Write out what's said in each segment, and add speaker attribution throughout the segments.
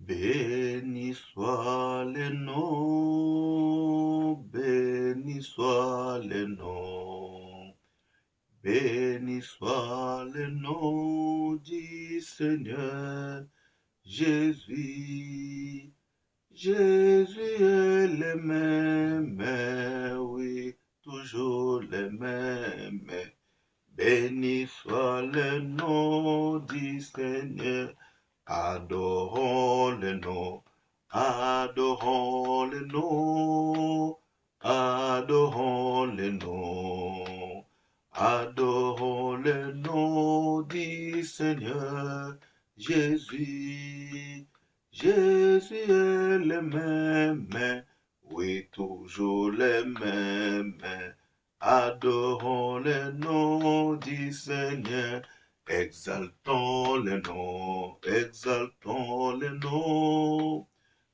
Speaker 1: Béni soit le nom, béni soit le nom, béni soit le nom du Seigneur Jésus. Jésus est le même, oui, toujours le même. Béni soit le nom du Seigneur. Adorons le nom, adorons le nom, adorons le nom, adorons le nom du Seigneur Jésus. Jésus est le même, oui, toujours le même. Adorons le nom du Seigneur. Exaltons le nom, exaltons le nom,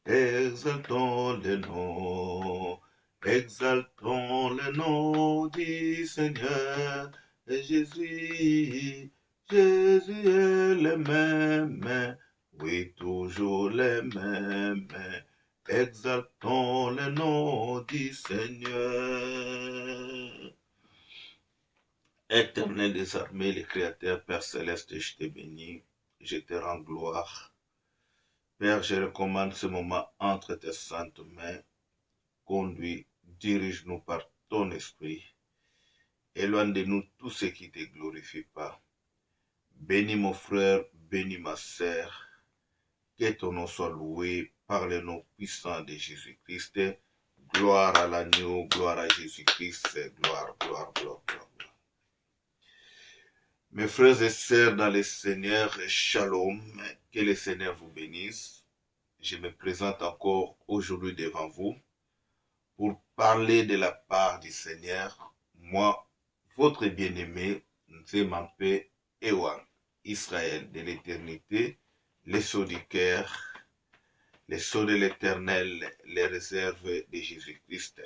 Speaker 1: exaltons le nom, exaltons le nom du Seigneur Jésus. Jésus est le même, oui, toujours le même. Exaltons le nom du Seigneur. Éternel des armées, le Créateur, Père Céleste, je te bénis, je te rends gloire. Père, je recommande ce moment entre tes saintes mains. Conduis, dirige-nous par ton esprit. Éloigne de nous tout ce qui ne te glorifie pas. Bénis mon frère, bénis ma sœur. Que ton nom soit loué par le nom puissant de Jésus-Christ. Gloire à l'agneau, gloire à Jésus-Christ, gloire, gloire, gloire, gloire. Mes frères et sœurs dans le Seigneur, shalom, que le Seigneur vous bénisse. Je me présente encore aujourd'hui devant vous pour parler de la part du Seigneur, moi, votre bien-aimé, Nzemampe Ewan, Israël de l'éternité, les sceaux du cœur, les sceaux de l'éternel, les réserves de Jésus-Christ.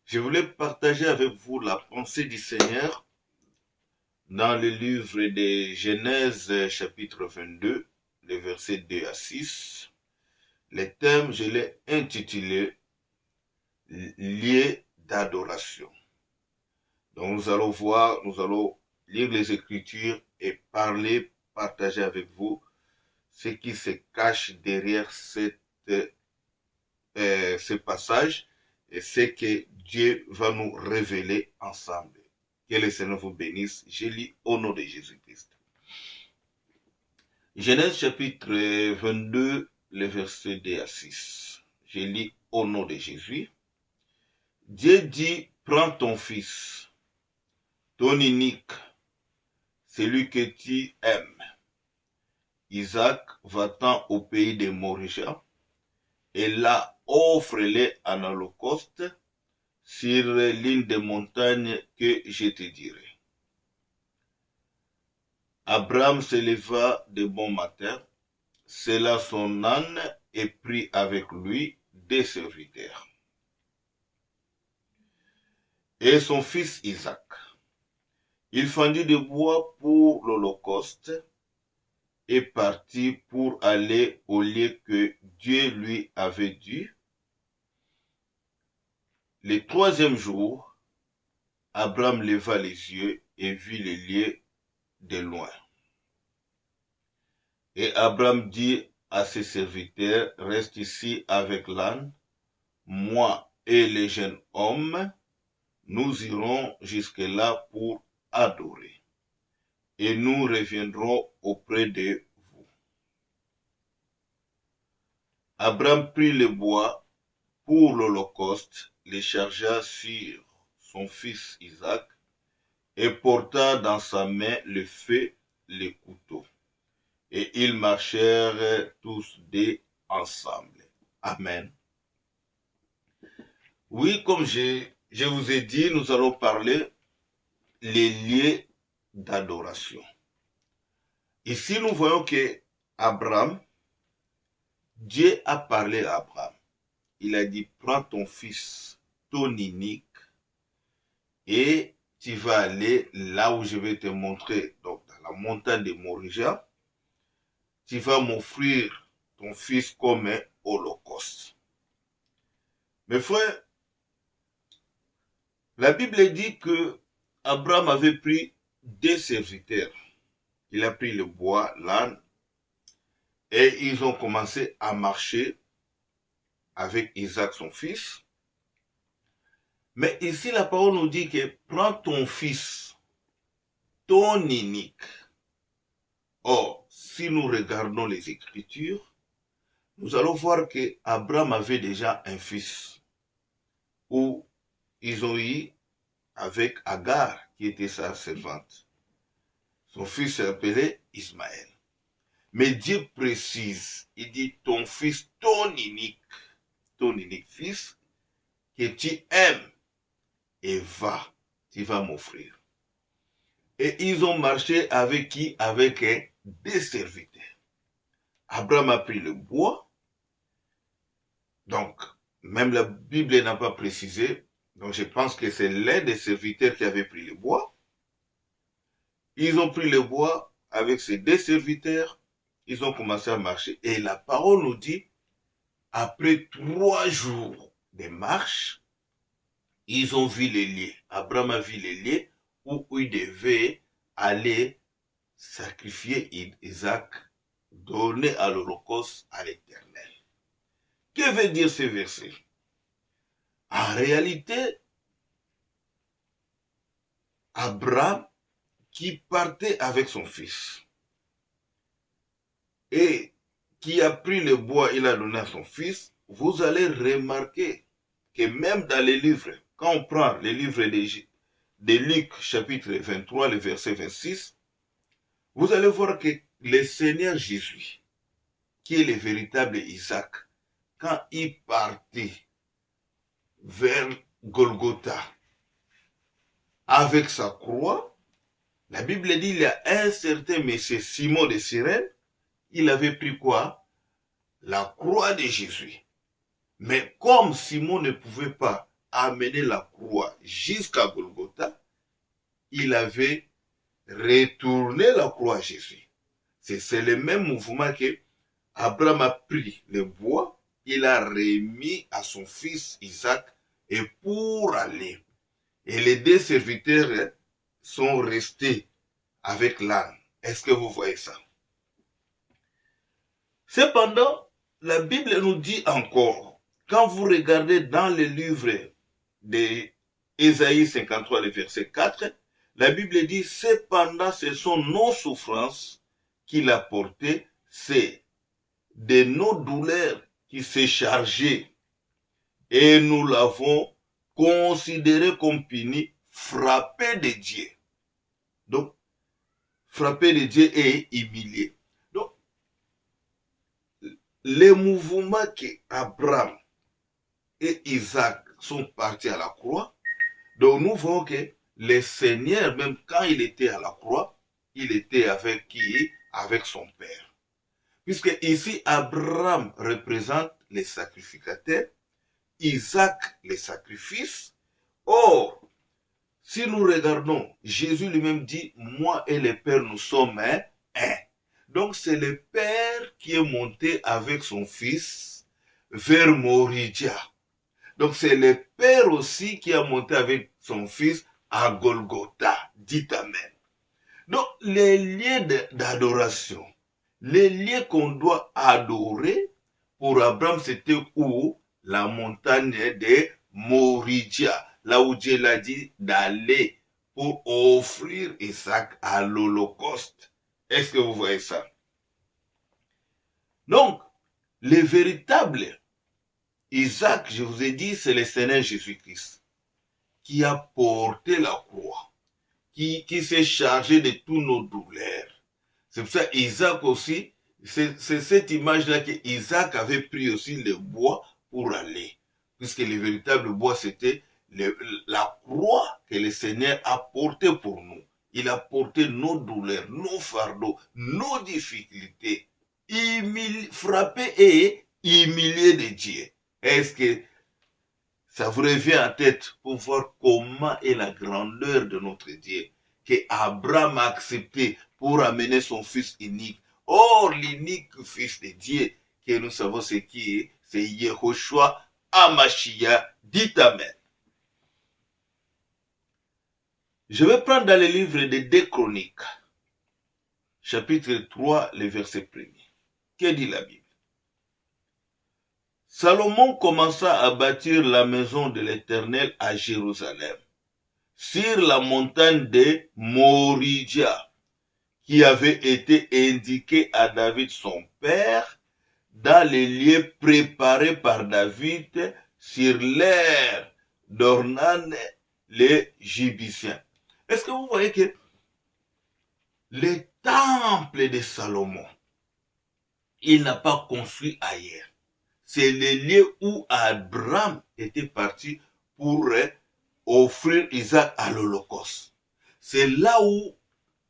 Speaker 1: Je voulais partager avec vous la pensée du Seigneur dans le livre de Genèse, chapitre 22, les versets 2 à 6. Le thème, je l'ai intitulé « Lieu d'adoration ». Donc nous allons voir, nous allons lire les Écritures et parler, partager avec vous ce qui se cache derrière ce passage et ce que Dieu va nous révéler ensemble. Que le Seigneur vous bénisse. Je lis au nom de Jésus-Christ. Genèse chapitre 22, les versets 2 à 6. Je lis au nom de Jésus. Dieu dit, prends ton fils, ton unique, celui que tu aimes. Isaac, va-t'en au pays de Moria, et là offre-le en holocauste sur l'une des montagnes que je te dirai. Abraham se leva de bon matin, sella son âne et prit avec lui des serviteurs et son fils Isaac. Il fendit du bois pour l'holocauste et partit pour aller au lieu que Dieu lui avait dit. Le troisième jour, Abraham leva les yeux et vit les lieux de loin. Et Abraham dit à ses serviteurs, reste ici avec l'âne, moi et les jeunes hommes, nous irons jusque-là pour adorer. Et nous reviendrons auprès de vous. Abraham prit le bois pour l'holocauste, le chargea sur son fils Isaac, et porta dans sa main le feu, le couteau. Et ils marchèrent tous deux ensemble. Amen. Oui, comme je vous ai dit, nous allons parler les lieux d'adoration. Ici, nous voyons que Abraham, Dieu a parlé à Abraham. Il a dit, prends ton fils, ton unique, et tu vas aller là où je vais te montrer, donc dans la montagne de Moria. Tu vas m'offrir ton fils comme un holocauste. Mes frères, la Bible dit que Abraham avait pris des serviteurs. Il a pris le bois, l'âne, et ils ont commencé à marcher avec Isaac, son fils. Mais ici, la parole nous dit que prends ton fils, ton unique. Or, si nous regardons les Écritures, nous allons voir que Abraham avait déjà un fils, où ils ont eu avec Agar, qui était sa servante. Son fils s'appelait Ismaël. Mais Dieu précise, il dit ton fils, ton unique fils, que tu aimes, et tu vas m'offrir. Et ils ont marché avec qui? Avec des serviteurs. Abraham a pris le bois. Donc, même la Bible n'a pas précisé. Donc, je pense que c'est l'un des serviteurs qui avait pris le bois. Ils ont pris le bois avec ces deux serviteurs. Ils ont commencé à marcher. Et la parole nous dit, après 3 jours de marche, ils ont vu les lieux. Abraham a vu les lieux où il devait aller sacrifier Isaac, donner à l'Holocauste à l'Éternel. Que veut dire ce verset? En réalité, Abraham qui partait avec son fils et qui a pris le bois, il a donné à son fils, vous allez remarquer que même dans les livres, quand on prend les livres de Luc chapitre 23, le verset 26, vous allez voir que le Seigneur Jésus, qui est le véritable Isaac, quand il partait vers Golgotha avec sa croix, la Bible dit il y a un certain monsieur Simon de Cyrène, il avait pris quoi? La croix de Jésus. Mais comme Simon ne pouvait pas amener la croix jusqu'à Golgotha, il avait retourné la croix à Jésus. C'est le même mouvement que Abraham a pris le bois, il a remis à son fils Isaac et pour aller. Et les deux serviteurs sont restés avec l'âne. Est-ce que vous voyez ça? Cependant, la Bible nous dit encore, quand vous regardez dans le livre d'Ésaïe 53, le verset 4, la Bible dit, cependant, ce sont nos souffrances qu'il a portées, c'est de nos douleurs qui s'est chargé et nous l'avons considéré comme puni, frappé de Dieu. Donc, frappé de Dieu et humilié. Donc, les mouvements qu'Abraham et Isaac sont partis à la croix, donc nous voyons que le Seigneur, même quand il était à la croix, il était avec qui? Avec son Père. Puisque ici, Abraham représente les sacrificateurs, Isaac les sacrifices. Or, si nous regardons, Jésus lui-même dit, moi et le Père, nous sommes un. Donc c'est le Père qui est monté avec son Fils vers Moridia. Donc c'est le Père aussi qui a monté avec son Fils à Golgotha. Dites Amen. Donc les lieux d'adoration, les lieux qu'on doit adorer, pour Abraham c'était où? La montagne de Moridia, là où Dieu l'a dit d'aller pour offrir Isaac à l'Holocauste. Est-ce que vous voyez ça? Donc, le véritable Isaac, je vous ai dit, c'est le Seigneur Jésus-Christ qui a porté la croix, qui s'est chargé de toutes nos douleurs. C'est pour ça Isaac aussi, c'est cette image-là que Isaac avait pris aussi le bois pour aller. Puisque le véritable bois, c'était la croix que le Seigneur a portée pour nous. Il a porté nos douleurs, nos fardeaux, nos difficultés, frappé et humilié de Dieu. Est-ce que ça vous revient en tête pour voir comment est la grandeur de notre Dieu que Abraham a accepté pour amener son fils unique. Or, l'unique fils de Dieu que nous savons ce qui est, c'est Yehoshua HaMashiach, dit Amen. Je vais prendre dans le livre de 2 Chroniques, chapitre 3, le verset 1er. Que dit la Bible? Salomon commença à bâtir la maison de l'Éternel à Jérusalem, sur la montagne de Moria, qui avait été indiquée à David son père, dans les lieux préparés par David sur l'aire d'Ornan les Jébusien. Est-ce que vous voyez que le temple de Salomon, il n'a pas construit ailleurs. C'est le lieu où Abraham était parti pour offrir Isaac à l'Holocauste. C'est là où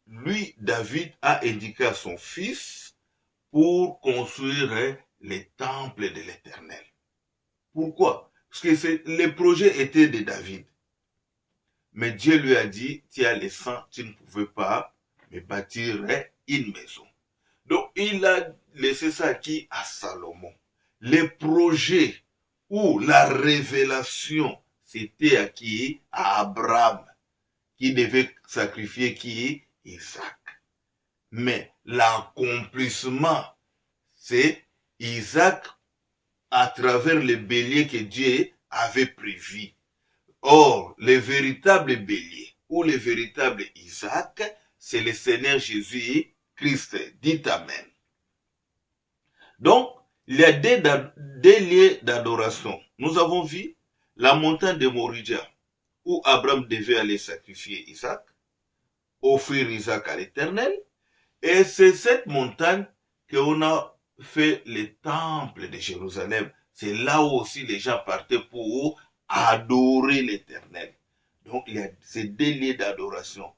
Speaker 1: lui, David, a indiqué à son fils pour construire le temple de l'Éternel. Pourquoi? Parce que le projet était de David. Mais Dieu lui a dit, tu as le sang, tu ne pouvais pas me bâtir une maison. Donc il a laissé ça qui à Salomon. Le projet ou la révélation, c'était à qui? À Abraham, qui devait sacrifier qui? Isaac. Mais l'accomplissement, c'est Isaac à travers le bélier que Dieu avait prévu. Or, le véritable bélier ou le véritable Isaac, c'est le Seigneur Jésus-Christ. Dites Amen. Donc, il y a des lieux d'adoration. Nous avons vu la montagne de Moria, où Abraham devait aller sacrifier Isaac, offrir Isaac à l'Éternel. Et c'est cette montagne qu'on a fait le temple de Jérusalem. C'est là où aussi les gens partaient pour adorer l'Éternel. Donc, il y a ces 2 lieux d'adoration.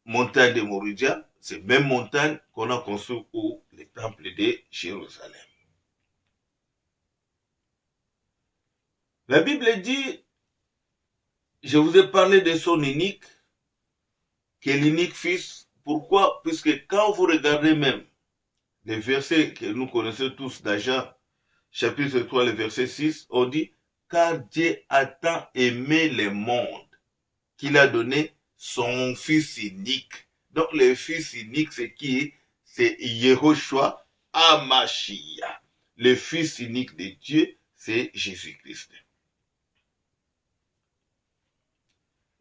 Speaker 1: Montagne de Moria, c'est même montagne qu'on a construit pour le temple de Jérusalem. La Bible dit, je vous ai parlé de son unique, qui est l'unique fils. Pourquoi? Puisque quand vous regardez même les versets que nous connaissons tous dans Jean, chapitre 3, le verset 6, on dit, car Dieu a tant aimé le monde qu'il a donné son fils unique. Donc le fils unique, c'est qui? C'est Yehoshua HaMashiach. Le fils unique de Dieu, c'est Jésus-Christ.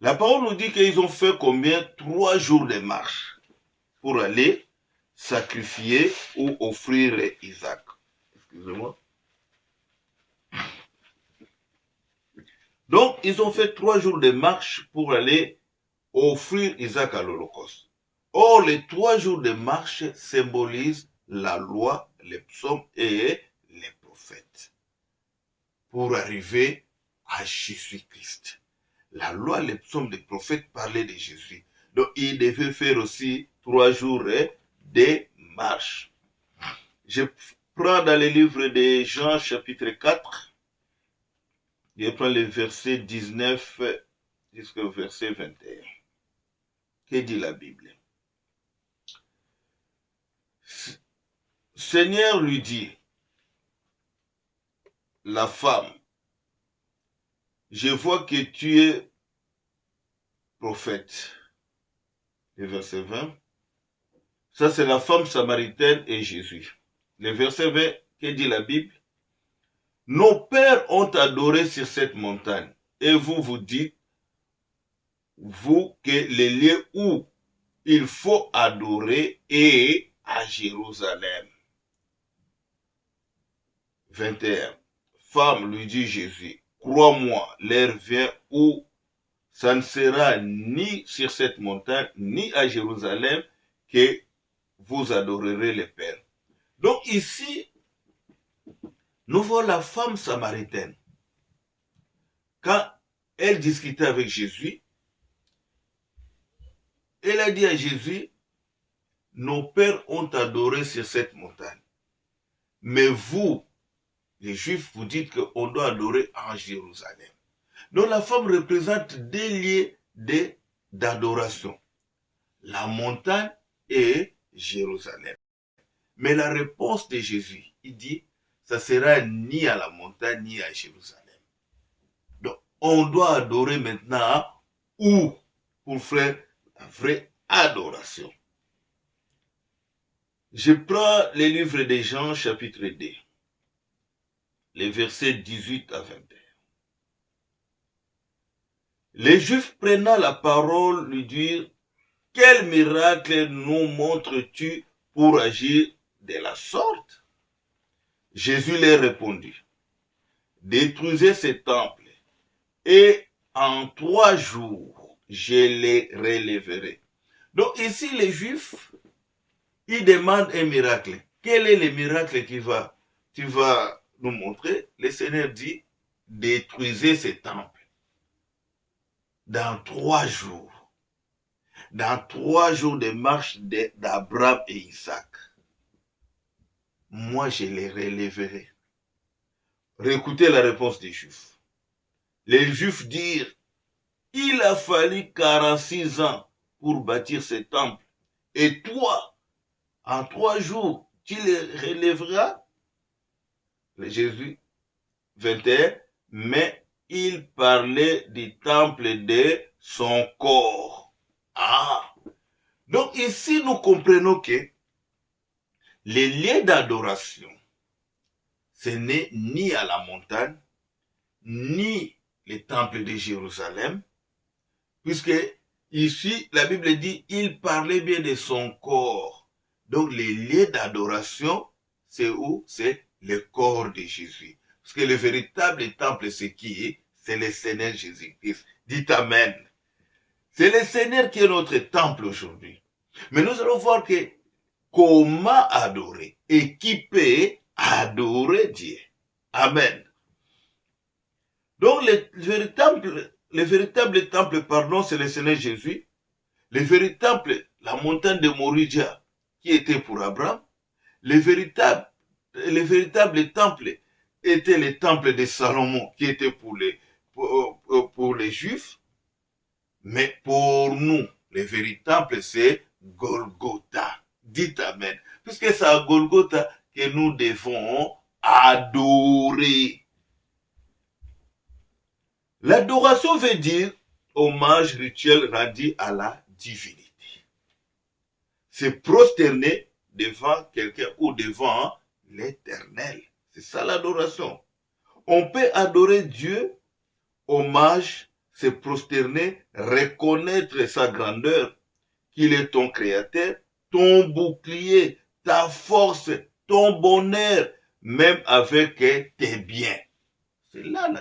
Speaker 1: La parole nous dit qu'ils ont fait combien? 3 jours de marche pour aller sacrifier ou offrir Isaac. Excusez-moi. Donc, ils ont fait 3 jours de marche pour aller offrir Isaac à l'Holocauste. Or, les 3 jours de marche symbolisent la loi, les psaumes et les prophètes. Pour arriver à Jésus-Christ. La loi, les psaumes, les prophètes parlaient de Jésus. Donc, ils devaient faire aussi 3 jours de marche. Je prends dans le livre de Jean, chapitre 4. Je prends le verset 19 jusqu'au verset 21. Que dit la Bible? Seigneur lui dit, la femme, je vois que tu es prophète. Le verset 20. Ça, c'est la femme samaritaine et Jésus. Le verset 20, que dit la Bible? Nos pères ont adoré sur cette montagne. Et vous vous dites, vous, que le lieu où il faut adorer est à Jérusalem. 21. Femme, lui dit Jésus, crois-moi, l'heure vient où ça ne sera ni sur cette montagne, ni à Jérusalem que vous adorerez le Père. Donc ici, nous voyons la femme samaritaine. Quand elle discutait avec Jésus, elle a dit à Jésus, nos pères ont adoré sur cette montagne. Mais vous, les Juifs, vous dites qu'on doit adorer en Jérusalem. Donc la femme représente 2 lieux d'adoration. La montagne et Jérusalem. Mais la réponse de Jésus, il dit, ça sera ni à la montagne, ni à Jérusalem. Donc, on doit adorer maintenant où pour faire la vraie adoration. Je prends les livres de Jean, chapitre 2, les versets 18 à 21. Les Juifs prenant la parole lui dirent, quel miracle nous montres-tu pour agir de la sorte? Jésus leur répondit, détruisez ce temple et en 3 jours, je les relèverai. Donc ici, les Juifs, ils demandent un miracle. Quel est le miracle tu vas nous montrer? Le Seigneur dit, détruisez ce temple. Dans 3 jours. Dans 3 jours de marche d'Abraham et Isaac. Moi, je les relèverai. Réécoutez la réponse des Juifs. Les Juifs dirent, il a fallu 46 ans pour bâtir ce temple. Et toi, en 3 jours, tu les relèveras? Jésus 21, mais il parlait du temple de son corps. Ah! Donc ici, nous comprenons que les lieux d'adoration, ce n'est ni à la montagne, ni le temple de Jérusalem, puisque ici, la Bible dit, il parlait bien de son corps. Donc les lieux d'adoration, c'est où? C'est le corps de Jésus. Parce que le véritable temple, c'est qui est? C'est le Seigneur Jésus-Christ. Dites Amen. C'est le Seigneur qui est notre temple aujourd'hui. Mais nous allons voir que comment adorer et qui peut adorer Dieu. Amen. Donc le véritable temple, pardon, c'est le Seigneur Jésus. Le véritable, la montagne de Moria qui était pour Abraham. Le véritable temple était le temple de Salomon qui était pour les Juifs. Mais pour nous, le véritable, c'est Golgotha. Dites Amen. Puisque c'est à Golgotha que nous devons adorer. L'adoration veut dire hommage rituel rendu à la divinité. C'est prosterner devant quelqu'un ou devant l'Éternel. C'est ça l'adoration. On peut adorer Dieu, hommage, se prosterner, reconnaître sa grandeur, qu'il est ton créateur, ton bouclier, ta force, ton bonheur, même avec tes biens.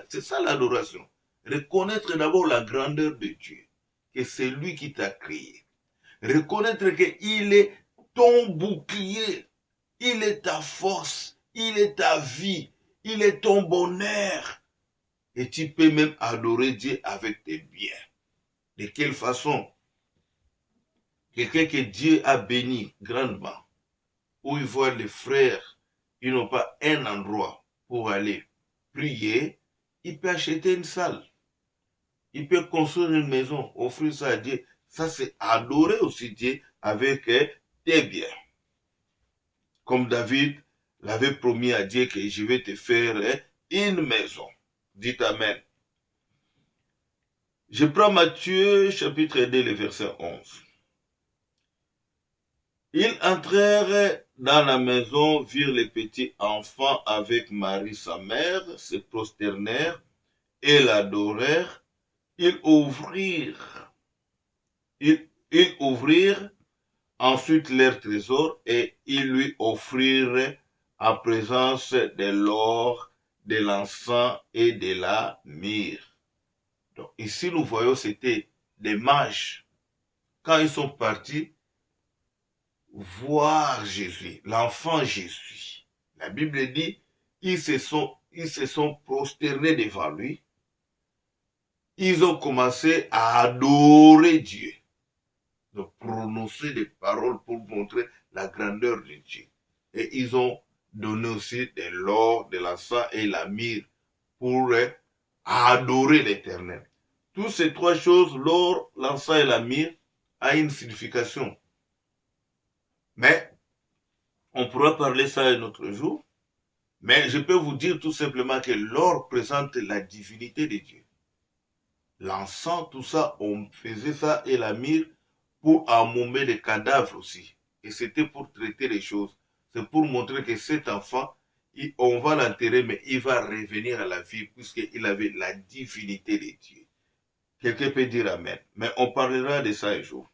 Speaker 1: C'est ça l'adoration. Reconnaître d'abord la grandeur de Dieu, que c'est lui qui t'a créé. Reconnaître qu'il est ton bouclier, il est ta force, il est ta vie, il est ton bonheur. Et tu peux même adorer Dieu avec tes biens. De quelle façon? Quelqu'un que Dieu a béni grandement, où il voit les frères, ils n'ont pas un endroit pour aller prier, il peut acheter une salle. Il peut construire une maison, offrir ça à Dieu. Ça, c'est adorer aussi Dieu avec tes biens. Comme David l'avait promis à Dieu que je vais te faire une maison. Dites Amen. Je prends Matthieu, chapitre 2, le verset 11. Ils entrèrent dans la maison, virent les petits enfants avec Marie sa mère, se prosternèrent et l'adorèrent. Ils ouvrirent ensuite leur trésor et ils lui offrirent en présence de l'or, de l'encens et de la myrrhe. Donc ici nous voyons c'était des mages. Quand ils sont partis voir Jésus, l'enfant Jésus, la Bible dit ils se sont prosternés devant lui. Ils ont commencé à adorer Dieu. De prononcer des paroles pour montrer la grandeur de Dieu. Et ils ont donné aussi de l'or, de l'encens et la myrrhe pour adorer l'Éternel. Toutes ces 3 choses, l'or, l'encens et la myrrhe, a une signification. Mais on pourra parler ça un autre jour. Mais je peux vous dire tout simplement que l'or présente la divinité de Dieu. L'encens, tout ça, on faisait ça et la myrrhe pour embaumer les cadavres aussi. Et c'était pour traiter les choses. C'est pour montrer que cet enfant, on va l'enterrer, mais il va revenir à la vie puisqu'il avait la divinité de Dieu. Quelqu'un peut dire Amen. Mais on parlera de ça un jour.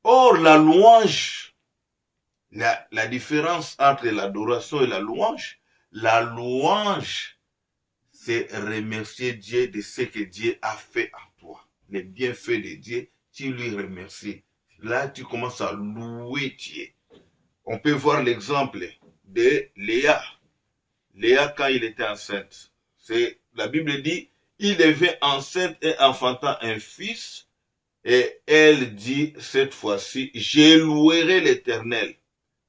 Speaker 1: Or, la louange, la différence entre l'adoration et la louange, c'est remercier Dieu de ce que Dieu a fait en toi. Les bienfaits de Dieu, tu lui remercies. Là, tu commences à louer Dieu. On peut voir l'exemple de Léa. Léa, quand il était enceinte, la Bible dit, il devait enceinte et enfantant un fils, et elle dit cette fois-ci, je louerai l'Éternel.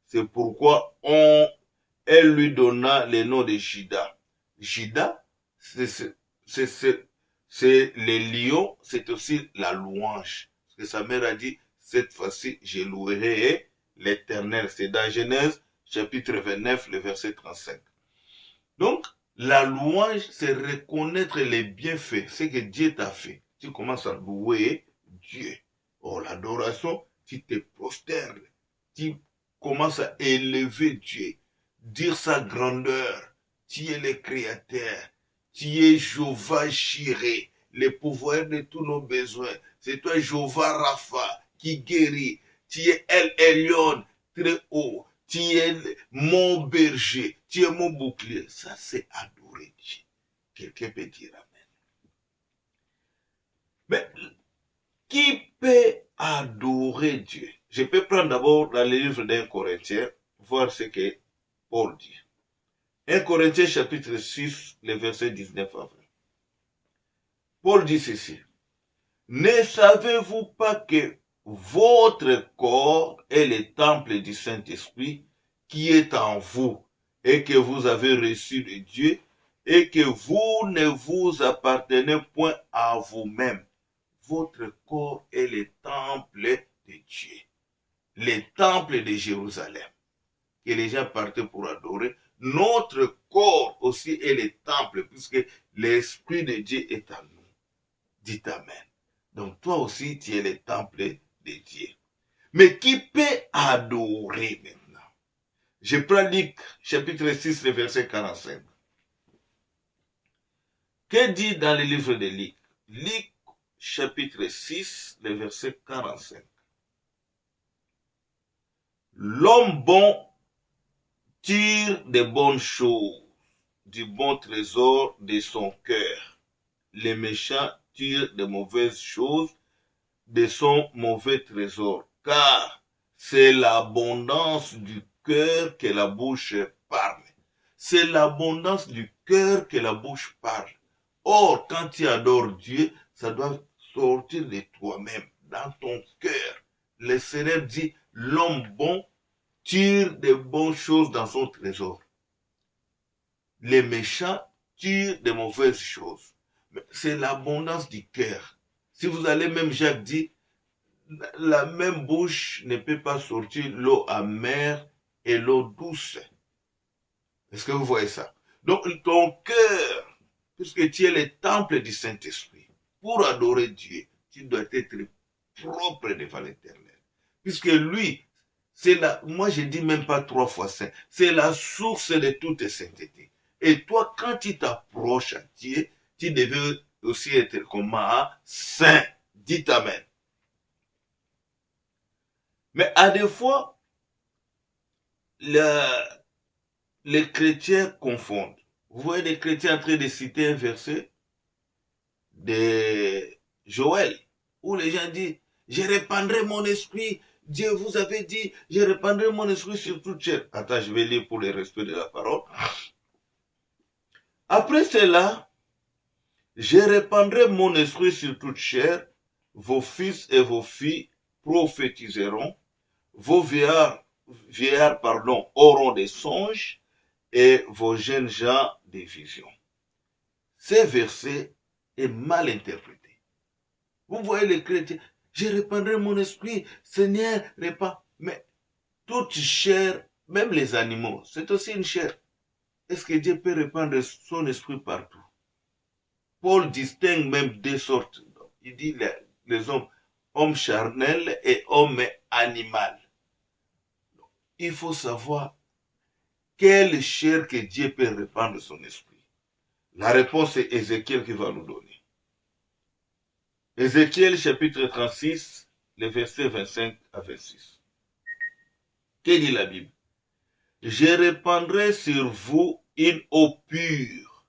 Speaker 1: C'est pourquoi elle lui donna le nom de Juda. Juda, c'est les lions, c'est aussi la louange. Parce que sa mère a dit, cette fois-ci, je louerai l'Éternel. C'est dans Genèse, chapitre 29, le verset 35. Donc, la louange, c'est reconnaître les bienfaits, ce que Dieu t'a fait. Tu commences à louer Dieu. Oh, l'adoration, tu te prosternes. Tu commences à élever Dieu. Dire sa grandeur. Tu es le créateur. Tu es Jéhovah Jireh, le pouvoir de tous nos besoins. C'est toi, Jéhovah Rapha, qui guérit. Tu es El Elyon, très haut. Tu es mon berger. Tu es mon bouclier. Ça, c'est adorer Dieu. Quelqu'un peut dire Amen. Mais qui peut adorer Dieu? Je peux prendre d'abord dans le livre d'un Corinthien, voir ce que Paul dit. 1 Corinthiens chapitre 6, le verset 19 à 20. Paul dit ceci. Ne savez-vous pas que votre corps est le temple du Saint-Esprit qui est en vous et que vous avez reçu de Dieu et que vous ne vous appartenez point à vous-même. Votre corps est le temple de Dieu, le temple de Jérusalem, que les gens partaient pour adorer. Notre corps aussi est le temple, puisque l'Esprit de Dieu est en nous. Dites Amen. Donc toi aussi, tu es le temple de Dieu. Mais qui peut adorer maintenant? Je prends Luc, chapitre 6, le verset 45. Que dit dans le livre de Luc? Luc, chapitre 6, le verset 45. L'homme bon tire de bonnes choses, du bon trésor de son cœur. Les méchants tirent de mauvaises choses de son mauvais trésor, car c'est l'abondance du cœur que la bouche parle. C'est l'abondance du cœur que la bouche parle. Or, quand tu adores Dieu, ça doit sortir de toi-même, dans ton cœur. Le Seigneur dit, l'homme bon tire de bonnes choses dans son trésor. Les méchants tirent de mauvaises choses. C'est l'abondance du cœur. Si vous allez, même Jacques dit, la même bouche ne peut pas sortir l'eau amère et l'eau douce. Est-ce que vous voyez ça? Donc ton cœur, puisque tu es le temple du Saint-Esprit, pour adorer Dieu, tu dois être propre devant l'Éternel. Puisque lui, moi je dis même pas 3 fois saint, c'est la source de toute sainteté. Et toi, quand tu t'approches à Dieu, tu devais aussi être comme un saint. Dites Amen. Mais à des fois, les chrétiens confondent. Vous voyez les chrétiens en train de citer un verset de Joël, où les gens disent, je répandrai mon esprit. Dieu vous avait dit, je répandrai mon esprit sur toute chair. Attends, je vais lire pour le respect de la parole. Après cela, je répandrai mon esprit sur toute chair. Vos fils et vos filles prophétiseront. Vos vieillards auront des songes et vos jeunes gens des visions. Ces versets est mal interprété. Vous voyez les chrétiens, je répandrai mon esprit, Seigneur, répand. Mais toute chair, même les animaux, c'est aussi une chair. Est-ce que Dieu peut répandre son esprit partout? Paul distingue même deux sortes. Il dit les hommes charnels et hommes animaux. Il faut savoir quelle chair que Dieu peut répandre son esprit. La réponse est Ézéchiel qui va nous donner. Ézéchiel chapitre 36, les versets 25 à 26. Que dit la Bible? Je répandrai sur vous une eau pure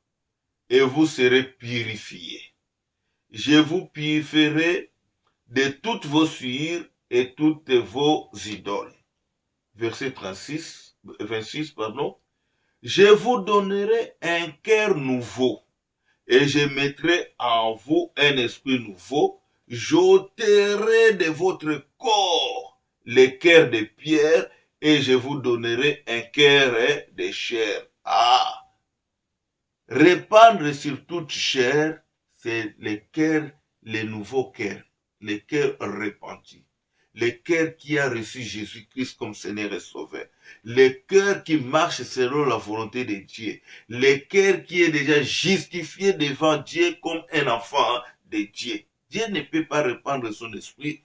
Speaker 1: et vous serez purifiés. Je vous purifierai de toutes vos souillures et toutes vos idoles. Verset 26, pardon. Je vous donnerai un cœur nouveau et je mettrai en vous un esprit nouveau. J'ôterai de votre corps le cœur de pierre et je vous donnerai un cœur de chair. Ah! Répandre sur toute chair, c'est le cœur, le nouveau cœur, le cœur repenti, le cœur qui a reçu Jésus-Christ comme Seigneur et Sauveur, le cœur qui marche selon la volonté de Dieu, le cœur qui est déjà justifié devant Dieu comme un enfant de Dieu. Dieu ne peut pas répandre son esprit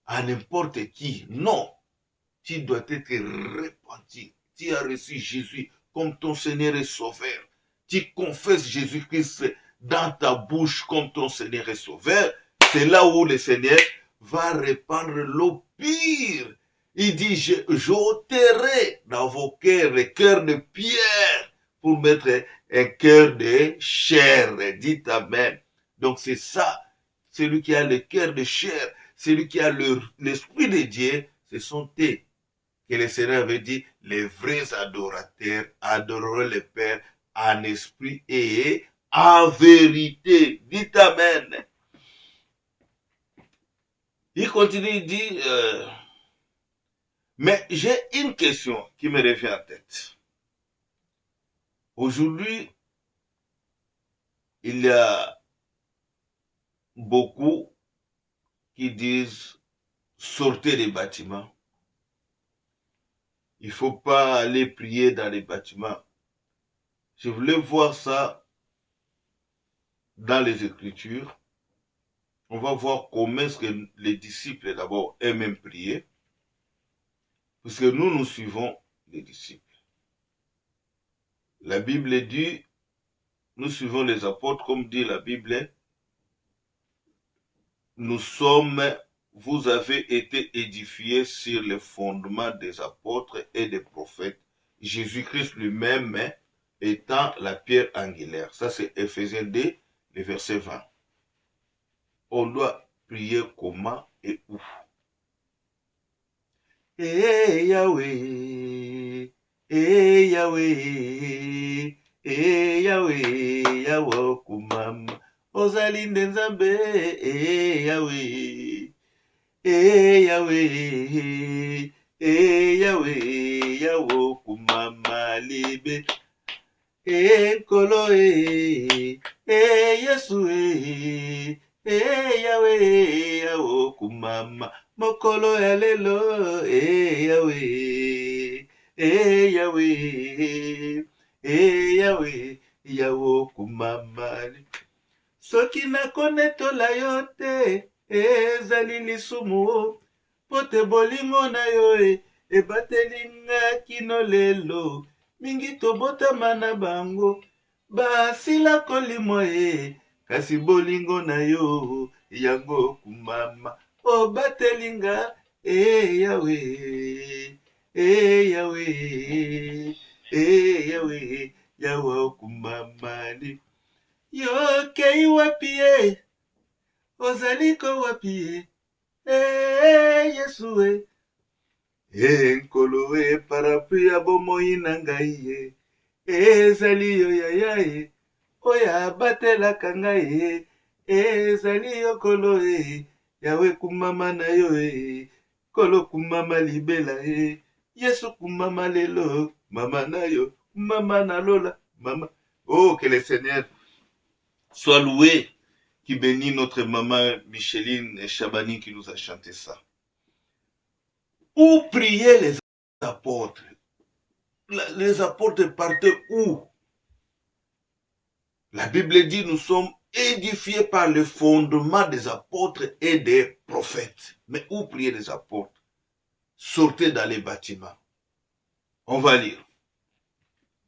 Speaker 1: à n'importe qui. Non, tu dois être repenti. Tu as reçu Jésus comme ton Seigneur et Sauveur. Tu confesses Jésus-Christ dans ta bouche comme ton Seigneur et Sauveur. C'est là où le Seigneur va répandre l'eau pure. Il dit, j'ôterai dans vos cœurs les cœurs de pierre pour mettre un cœur de chair. Dites Amen. Donc c'est ça. Celui qui a le cœur de chair, celui qui a l'esprit de Dieu, ce sont eux que le Seigneur avait dit, les vrais adorateurs adoreront le Père en esprit et en vérité. Dites Amen. Il continue, il dit, mais j'ai une question qui me revient en tête. Aujourd'hui, il y a beaucoup qui disent, sortez des bâtiments. Il ne faut pas aller prier dans les bâtiments. Je voulais voir ça dans les Écritures. On va voir comment est-ce que les disciples d'abord aiment prier. Parce que nous suivons les disciples. La Bible dit, nous suivons les apôtres, comme dit la Bible, vous avez été édifiés sur le fondement des apôtres et des prophètes, Jésus-Christ lui-même étant la pierre angulaire. Ça c'est Ephésiens 2, le verset 20. On doit prier comment et où? Eh Yahweh, eh Yahweh, eh Yahweh, Yahweh kumama. Ozali nzambe, eh Yahweh, eh Yahweh, eh Yahweh, Yahweh kumama libe. Nkolo Yesu Yahweh Yahweh kumama mokolo ya lelo Yahweh Yahweh Yahweh Yahweh kumama soki nakonetola yo te ezali lisumu po te bolingo na yo ebatelinga kino lelo mingi tobotama na bango basila kolimwa kasi bolingo na yo yango kumama obatelinga Yahweh Yahweh Yahweh Yahweh kumama ni yo kei wapi ozali ko wapi Yesu nkolo parapluie ya bomoi na ngai ezali yo yaya oyo abatelaka ngai ezali yo kolo Yawe kumama na yo kolo kumama libela Yesu kumama lelo mama na yo mama na lola mama. Oh, que le Seigneur soit loué, qui bénit notre maman Micheline et Chabani qui nous a chanté ça. Où priaient les apôtres? Les apôtres partaient où? La Bible dit nous sommes édifiés par le fondement des apôtres et des prophètes. Mais où priaient les apôtres? Sortez dans les bâtiments. On va lire.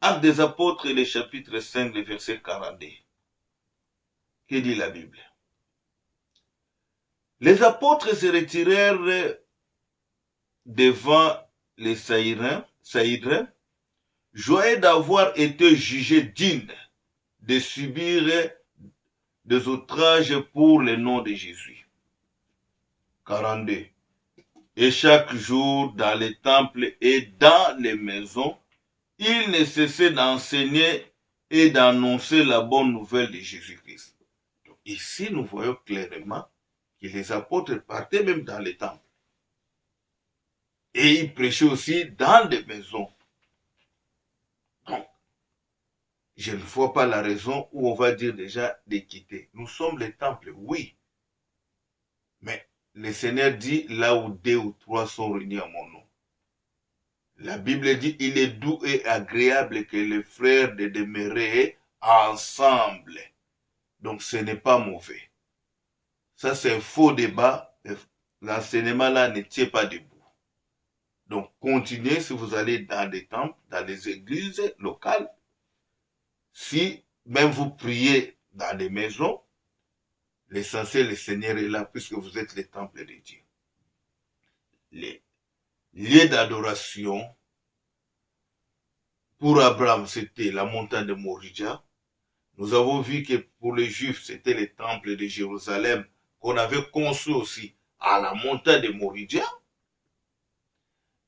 Speaker 1: Actes des apôtres, le chapitre 5, le verset 42. Que dit la Bible? Les apôtres se retirèrent devant les Saïdrins, joyeux d'avoir été jugés dignes de subir des outrages pour le nom de Jésus. 42. Et chaque jour, dans les temples et dans les maisons, il ne cessait d'enseigner et d'annoncer la bonne nouvelle de Jésus-Christ. Ici, nous voyons clairement que les apôtres partaient même dans les temples. Et ils prêchaient aussi dans des maisons. Donc, je ne vois pas la raison où on va dire déjà de quitter. Nous sommes les temples, oui. Mais le Seigneur dit là où 2 ou 3 sont réunis à mon nom. La Bible dit il est doux et agréable que les frères de demeurer ensemble. Donc ce n'est pas mauvais. Ça c'est un faux débat. L'enseignement là ne tient pas debout. Donc continuez si vous allez dans des temples, dans les églises locales. Si même vous priez dans des maisons, l'essentiel, le Seigneur est là puisque vous êtes les temples de Dieu. Les lieux d'adoration, pour Abraham, c'était la montagne de Moria. Nous avons vu que pour les Juifs, c'était le temple de Jérusalem qu'on avait construit aussi à la montagne de Moria.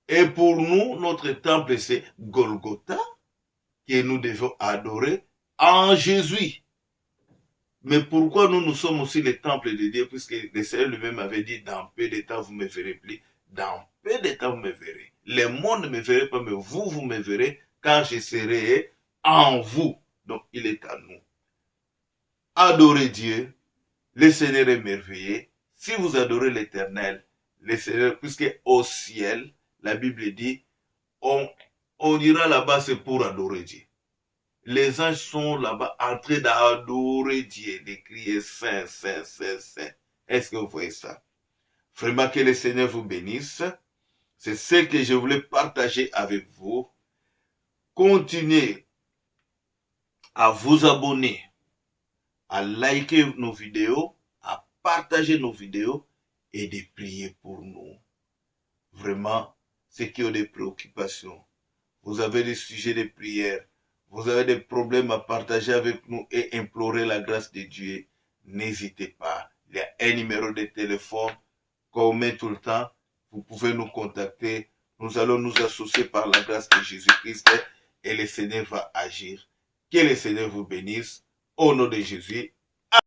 Speaker 1: Et pour nous, notre temple, c'est Golgotha, que nous devons adorer en Jésus. Mais pourquoi nous sommes aussi les temples de Dieu, puisque le Seigneur lui-même avait dit, dans peu de temps, vous ne me verrez plus. Dans peu de temps, vous me verrez. Le monde ne me verrez pas, mais vous me verrez quand je serai en vous. Donc, il est à nous. Adorez Dieu. Le Seigneur est merveilleux. Si vous adorez l'Éternel, le Seigneur, puisque au ciel, la Bible dit, on ira là-bas, c'est pour adorer Dieu. Les anges sont là-bas en train d'adorer Dieu, de crier Saint, Saint, Saint, Saint. Est-ce que vous voyez ça? Vraiment que le Seigneur vous bénisse. C'est ce que je voulais partager avec vous. Continuez à vous abonner, à liker nos vidéos, à partager nos vidéos et de prier pour nous. Vraiment, ceux qui ont des préoccupations, vous avez des sujets de prière, vous avez des problèmes à partager avec nous et implorer la grâce de Dieu, n'hésitez pas. Il y a un numéro de téléphone qu'on met tout le temps. Vous pouvez nous contacter. Nous allons nous associer par la grâce de Jésus-Christ et le Seigneur va agir. Que le Seigneur vous bénisse. Au nom de Jésus.